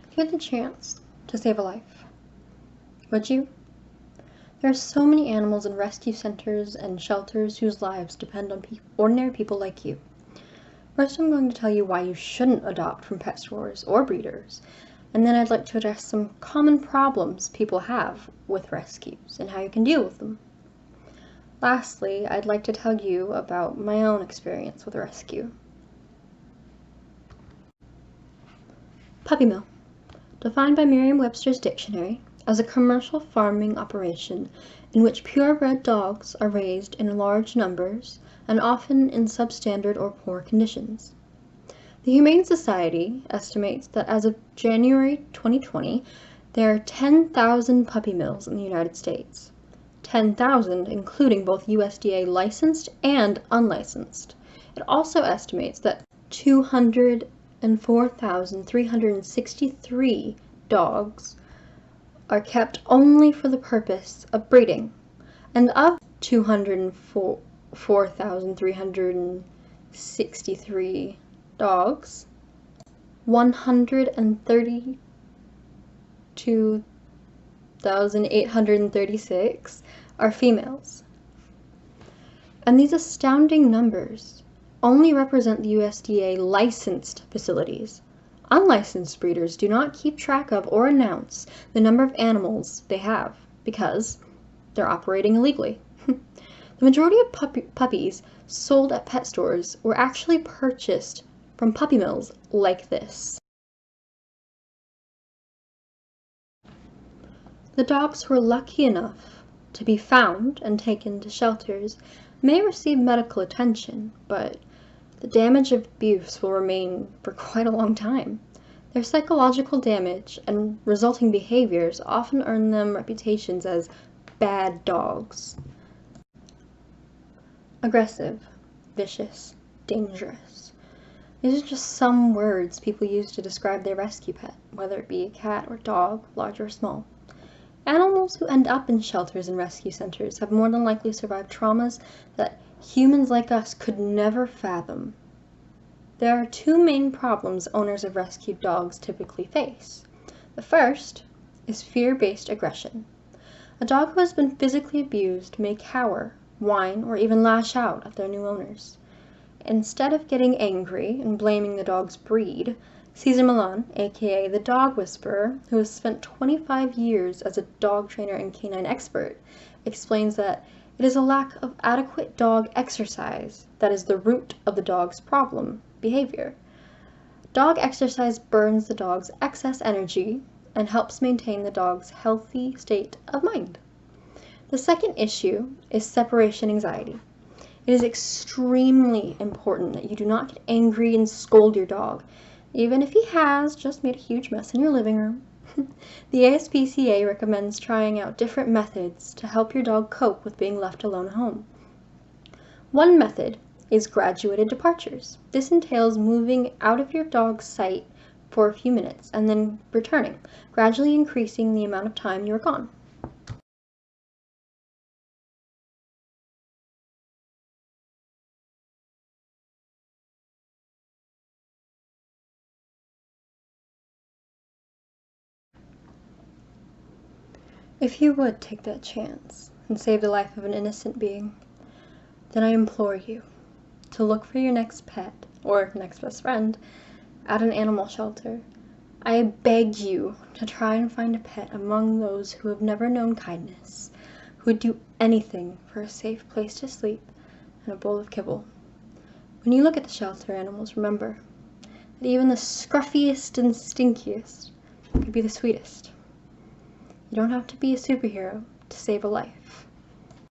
If you had the chance to save a life, would you? There are so many animals in rescue centers and shelters whose lives depend on ordinary people like you. First, I'm going to tell you why you shouldn't adopt from pet stores or breeders, and then I'd like to address some common problems people have with rescues and how you can deal with them. Lastly, I'd like to tell you about my own experience with a rescue. Puppy mill, defined by Merriam-Webster's dictionary as a commercial farming operation in which purebred dogs are raised in large numbers and often in substandard or poor conditions. The Humane Society estimates that as of January 2020, there are 10,000 puppy mills in the United States. 10,000 including both USDA licensed and unlicensed. It also estimates that 204,363 dogs are kept only for the purpose of breeding, and of 204,363 dogs, 132,836 are females. And these astounding numbers only represent the USDA licensed facilities. Unlicensed breeders do not keep track of or announce the number of animals they have because they're operating illegally. The majority of puppies sold at pet stores were actually purchased from puppy mills like this. The dogs who are lucky enough to be found and taken to shelters may receive medical attention, but the damage of abuse will remain for quite a long time. Their psychological damage and resulting behaviors often earn them reputations as bad dogs. Aggressive, vicious, dangerous. These are just some words people use to describe their rescue pet, whether it be a cat or dog, large or small. Animals who end up in shelters and rescue centers have more than likely survived traumas that humans like us could never fathom. There are two main problems owners of rescued dogs typically face. The first is fear-based aggression. A dog who has been physically abused may cower, whine, or even lash out at their new owners. Instead of getting angry and blaming the dog's breed, Cesar Millan, aka the Dog Whisperer, who has spent 25 years as a dog trainer and canine expert, explains that it is a lack of adequate dog exercise that is the root of the dog's problem behavior. Dog exercise burns the dog's excess energy and helps maintain the dog's healthy state of mind. The second issue is separation anxiety. It is extremely important that you do not get angry and scold your dog, even if he has just made a huge mess in your living room. The ASPCA recommends trying out different methods to help your dog cope with being left alone at home. One method is graduated departures. This entails moving out of your dog's sight for a few minutes and then returning, gradually increasing the amount of time you are gone. If you would take that chance and save the life of an innocent being, then I implore you to look for your next pet or next best friend at an animal shelter. I beg you to try and find a pet among those who have never known kindness, who would do anything for a safe place to sleep and a bowl of kibble. When you look at the shelter animals, remember that even the scruffiest and stinkiest could be the sweetest. You don't have to be a superhero to save a life.